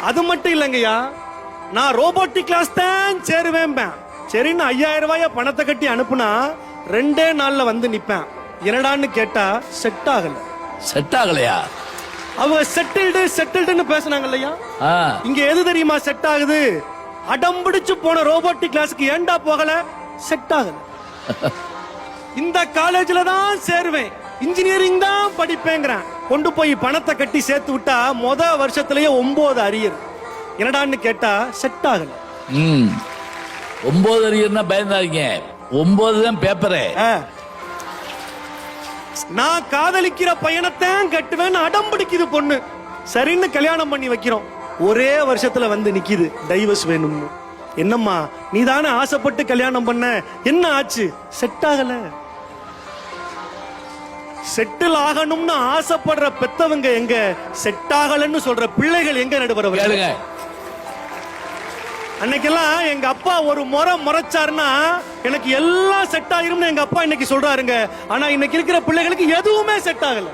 அது மட்டும் இல்லைங்கய்யா, நான் ரோபோட்டிக் கிளாஸ் தான் சேருவேன். சரின்னு 5000 ரூபாய பணத்தை கட்டி அனுப்புனா 2 நாள்ல வந்து நிப்பேன். என்னடான்னு கேட்டா செட் ஆகல. செட் ஆகலையா? அவங்க செட்டில்டுன்னு பேசுனாங்க இல்லையா, இங்க எது தெரியுமா செட் ஆகுது? அடம்பிடிச்சு போன ரோபோட்டிக் கிளாஸுக்கு ஏண்டா போகல? செட் ஆகல. இந்த காலேஜ்ல தான் சேருவேன், இன்ஜினியரிங் தான் படிப்பேங்கிறேன். கொண்டு போய் பணத்தை கட்டி சேர்த்து விட்டா முத வருஷத்திலேயே 9 அரியர். என்னடான்னு கேட்டா செட் ஆகல. 9 அரியர்னா பயந்தாங்க, 9 தான் பேப்பரே. நான் காதலிக்கிற பையனத்தான் கட்டுவேன் அடம் பிடிக்குது பொண்ணு. சரின்னு கல்யாணம் பண்ணி வைக்கிறோம். ஒரே வருஷத்துல வந்து நிக்குது டைவர்ஸ் வேணும்னு. என்னம்மா நீ தானே ஆசைப்பட்டு கல்யாணம் பண்ண, என்ன ஆச்சு? செட் ஆகல. செட்டில் ஆகணும்னு ஆசைப்படுற பெத்தவங்க எங்க, செட் ஆகலன்னு சொல்ற பிள்ளைகள் எங்க நடுவரவங்க? அன்னைக்கெல்லாம் எங்க அப்பா ஒரு முறை முறைச்சாருன்னா எனக்கு எல்லாம் செட் ஆயிரும்னு எங்க அப்பா இன்னைக்கு சொல்றாருங்க. ஆனா இன்னைக்கு இருக்கிற பிள்ளைகளுக்கு எதுவுமே செட் ஆகல.